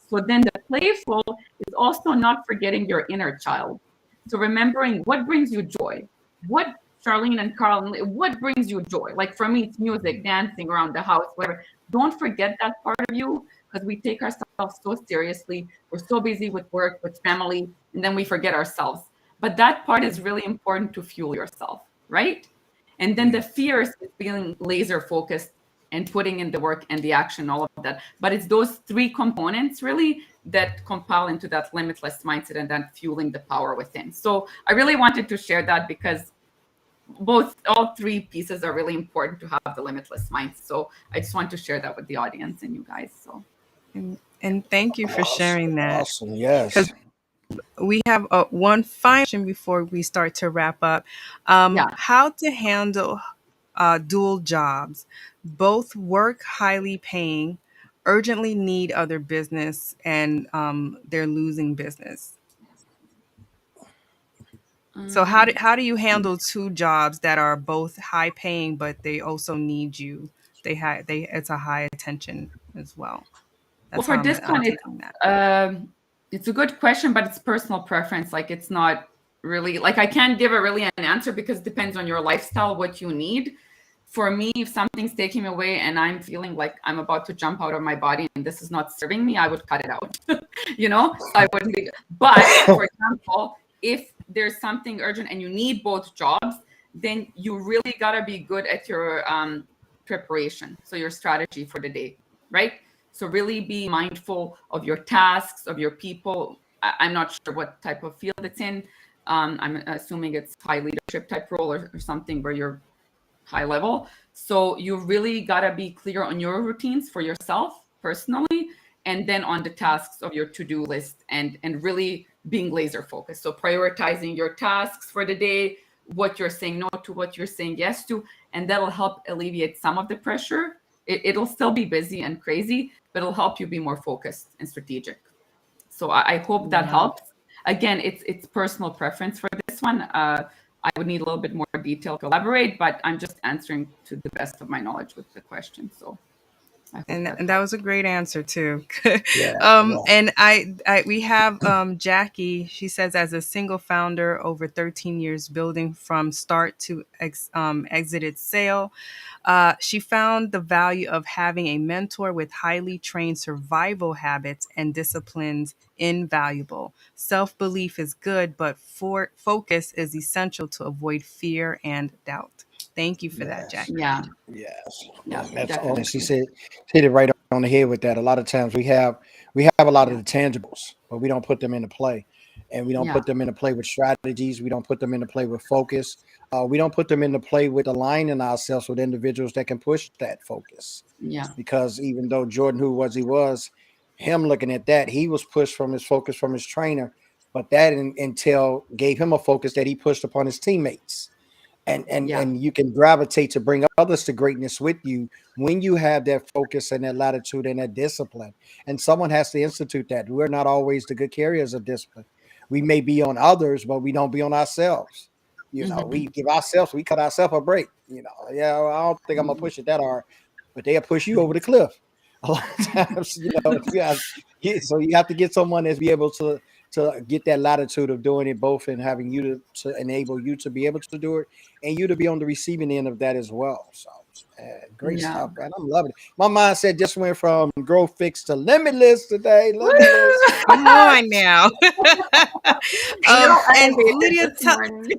So then the playful is also not forgetting your inner child. So remembering what brings you joy. What, Charlene and Carl, what brings you joy? Like for me, it's music, dancing around the house, whatever. Don't forget that part of you, because we take ourselves so seriously. We're so busy with work, with family, and then we forget ourselves. But that part is really important to fuel yourself, right? And then Yeah. the fears is being laser focused and putting in the work and the action, all of that. But it's those 3 components really that compile into that limitless mindset and then fueling the power within. So I really wanted to share that because all 3 pieces are really important to have the limitless mindset. So I just want to share that with the audience and you guys. So And thank you for Awesome. sharing that. Awesome. Because Yes. we have one final question before we start to wrap up. yeah, How to handle dual jobs, both work highly paying, urgently need other business and they're losing business. So how do you handle two jobs that are both high paying, but they also need you? It's a high attention as well. Well, That's for how this I'm one, taking that. it's a good question, but it's personal preference. Like, it's not really like I can't give a really an answer because it depends on your lifestyle, what you need. For me, if something's taking me away and I'm feeling like I'm about to jump out of my body and this is not serving me, I would cut it out. So I wouldn't be. But for example, if there's something urgent and you need both jobs, then you really gotta be good at your preparation. So your strategy for the day, right? So really be mindful of your tasks, of your people. I'm not sure what type of field it's in. I'm assuming it's high leadership type role or something where you're high level. So you really got to be clear on your routines for yourself personally, and then on the tasks of your to-do list, and really being laser focused. So prioritizing your tasks for the day, what you're saying no to, what you're saying yes to, and that'll help alleviate some of the pressure. It'll still be busy and crazy, but it'll help you be more focused and strategic. So I hope that helps. Again, it's personal preference for this one. I would need a little bit more detail to elaborate, but I'm just answering to the best of my knowledge with the question. So I hope And that was a great answer too. Yeah. And we have Jackie. She says, as a single founder over 13 years, building from start to exited sale, she found the value of having a mentor with highly trained survival habits and disciplines invaluable. Self-belief is good, but focus is essential to avoid fear and doubt. Thank you for that, Yes. Jackie. yeah, Yes. yeah, That's all. And she definitely. said hit it right on the head with that. A lot of times we have a lot of Yeah, the tangibles, but we don't put them into play. And we don't yeah, put them into play with strategies. We don't put them into play with focus. We don't put them into play with aligning ourselves with individuals that can push that focus. yeah. Because even though Jordan, who was he was, him looking at that, he was pushed from his focus from his trainer, but that until gave him a focus that he pushed upon his teammates. Yeah. And you can gravitate to bring others to greatness with you when you have that focus and that latitude and that discipline. And someone has to institute that. We're not always the good carriers of discipline. We may be on others, but we don't be on ourselves. Mhm. We cut ourselves a break. Yeah, well, I don't think I'm gonna Mhm. push it that hard, but they'll push you over the cliff. A lot of times, so you have to get someone that's be able to get that latitude of doing it both and having you to enable you to be able to do it and you to be on the receiving end of that as well. So, great Yeah. stuff, man. I'm loving it. My mindset just went from grow fix to limitless today. Limitless. Come on now. A little And elevated Lydia, this morning.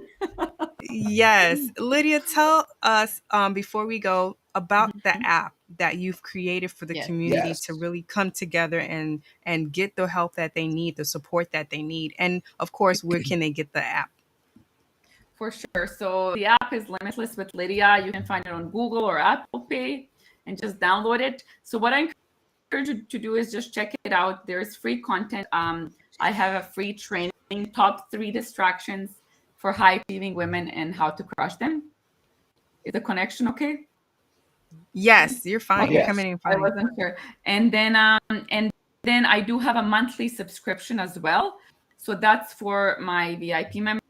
yes, Lydia, tell us before we go about the Mhm. app that you've created for the Yes. community to Yes. really come together and get the help that they need, the support that they need, and of course, where can they get the app? For sure. So the app is Limitless with Lydia. You can find it on Google or Apple Pay and just download it. So what I encourage you to do is just check it out. There's free content. I have a free training, top 3 distractions for high achieving women and how to crush them. Is the connection okay? Yes, you're fine. You're Okay. Yes. coming in I fine. wasn't sure. And then I do have a monthly subscription as well. So that's for my VIP members.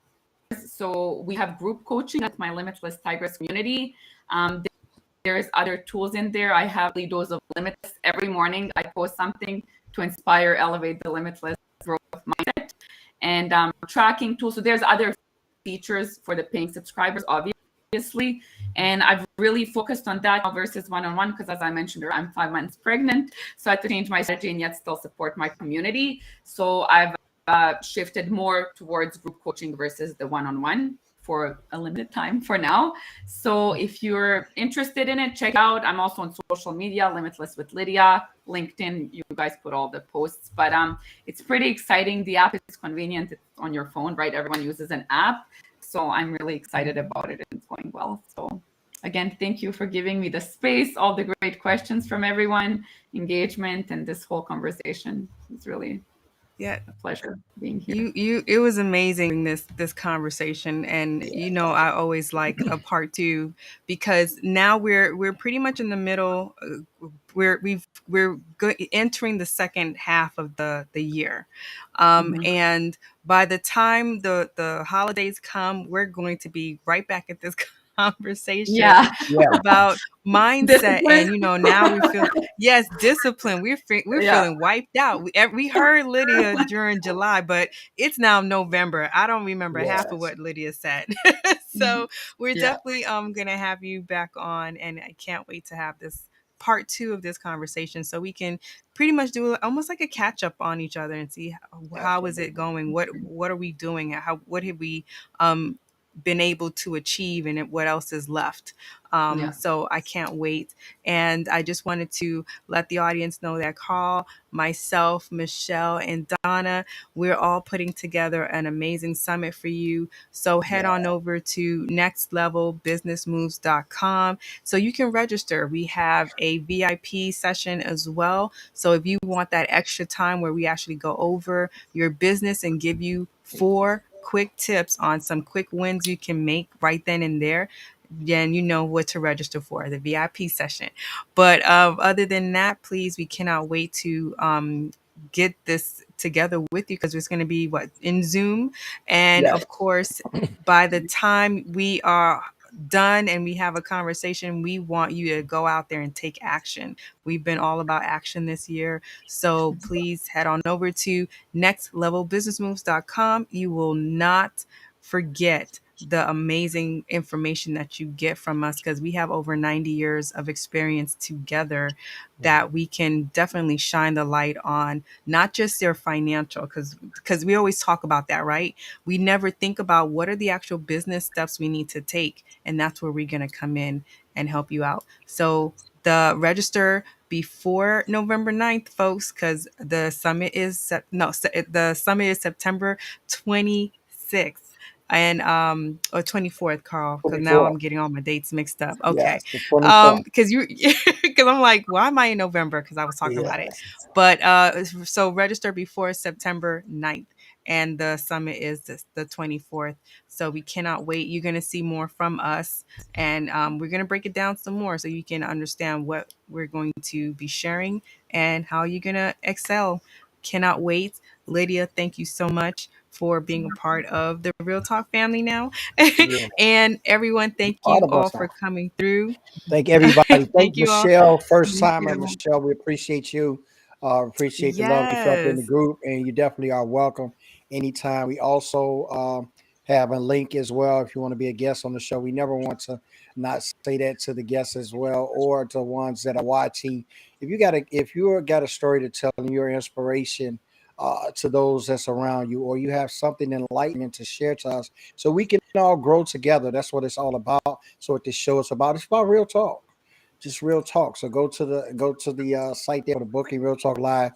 So we have group coaching with my Limitless Tigress community. Um, there's other tools in there. I have a dose of Limitless every morning. I post something to inspire, elevate the Limitless growth mindset, and tracking tools. So there's other features for the paying subscribers, obviously. And I've really focused on that versus one-on-one because, as I mentioned, I'm 5 months pregnant, so I had to change my strategy and yet still support my community. So I've shifted more towards group coaching versus the one-on-one for a limited time for now. So if you're interested in it, check out. I'm also on social media, Limitless with Lydia, LinkedIn. You guys put all the posts, but it's pretty exciting. The app is convenient. It's on your phone, right? Everyone uses an app. So I'm really excited about it and it's going well. So again, thank you for giving me the space, all the great questions from everyone, engagement, and this whole conversation. It's really Yeah, a pleasure being here. you it was amazing this conversation, and I always like a part two because now we're pretty much in the middle, entering the second half of the year, Mhm. and by the time the holidays come, we're going to be right back at this conversation Yeah. Yeah. about mindset. Discipline. And now we feel, yes, discipline. We're Yeah. feeling wiped out. We heard Lydia during July, but it's now November. I don't remember half of Yes. what Lydia said. Mhm. So we're Yeah. definitely gonna have you back on, and I can't wait to have this part 2 of this conversation, so we can pretty much do almost like a catch up on each other and see how is it Definitely. going, what are we doing, what have we um been able to achieve, and what else is left. Yeah. So I can't wait. And I just wanted to let the audience know that Carl, myself, Michelle, and Donna, we're all putting together an amazing summit for you. So head Yeah. on over to nextlevelbusinessmoves.com so you can register. We have a VIP session as well. So if you want that extra time where we actually go over your business and give you 4 quick tips on some quick wins you can make right then and there, then you know what to register for, the VIP session. But other than that, please, we cannot wait to get this together with you, because it's going to be in Zoom. And Yeah. of course, by the time we are done and we have a conversation, we want you to go out there and take action. We've been all about action this year. So please head on over to nextlevelbusinessmoves.com. You will not forget the amazing information that you get from us, because we have over 90 years of experience together that we can definitely shine the light on, not just their financial, because we always talk about that, right? We never think about what are the actual business steps we need to take, and that's where we're going to come in and help you out. So the register before November 9th, folks, because the summit is the summit is September 26th and or 24th, Carl, because now 24. I'm getting all my dates mixed up. Okay. Yes. The 24. Because because I'm like, why am I in November? Because I was talking about it. Yes. But so register before September 9th, and the summit is the 24th. So we cannot wait. You're going to see more from us, and we're going to break it down some more so you can understand what we're going to be sharing and how you're going to excel. Cannot wait. Lydia, thank you so much for being a part of the Real Talk family now. Yeah. And everyone, thank Part you of all us for now. coming through. Thank everybody. Thank Thank you all. Michelle, first Thank timer. you. Michelle, we appreciate you. Appreciate the love you felt in the Yes. group, and you definitely are welcome anytime. We also have a link as well if you want to be a guest on the show. We never want to not say that to the guests as well, or to ones that are watching. If you got a story to tell and your inspiration to those that's around you, or you have something enlightenment to share to us, so we can all grow together. That's what it's all about. So what this show is about. It's about real talk, just real talk. So go to the site there for the booking, Real Talk Live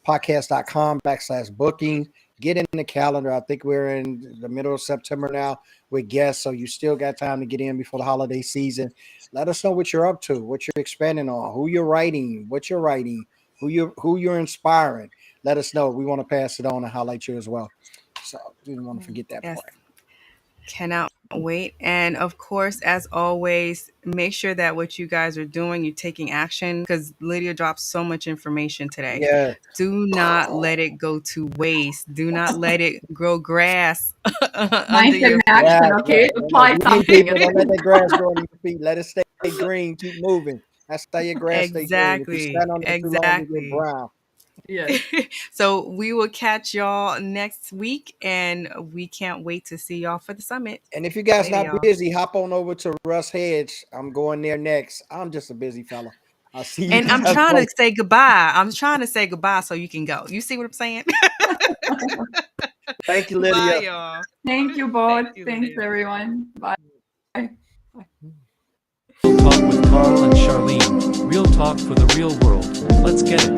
podcast.com/booking. Get in the calendar. I think we're in the middle of September now with guests, so you still got time to get in before the holiday season. Let us know what you're up to, what you're expanding on, who you're writing, what you're writing, who you're inspiring. Let us know. We want to pass it on and highlight you as well. So didn't want to forget that Yes. part. Cannot wait. And of course, as always, make sure that what you guys are doing, you're taking action, because Lydia dropped so much information today. Yeah. Do not let it go to waste. Do not let it grow grass under Mindset in your feet. action. Yeah, Okay. no, Apply green something. people, don't let that grass grow under your feet. Let it stay green. Keep moving. That's how your grass stay green. If you Exactly. stand on it too long, you get Exactly. brown. Yes. So we will catch y'all next week, and we can't wait to see y'all for the summit. And if you guys Later, not y'all. busy, hop on over to Russ Hedge. I'm going there next. I'm just a busy fella. I'll see you And I'm guys trying to later. say goodbye. I'm trying to say goodbye so you can go. You see what I'm saying? Thank you, Bye, Lydia. y'all. Thank you both. Thank you, Thanks, Lydia. everyone. Bye. Real Talk with Carl and Charlene. Real talk for the real world. Let's get it.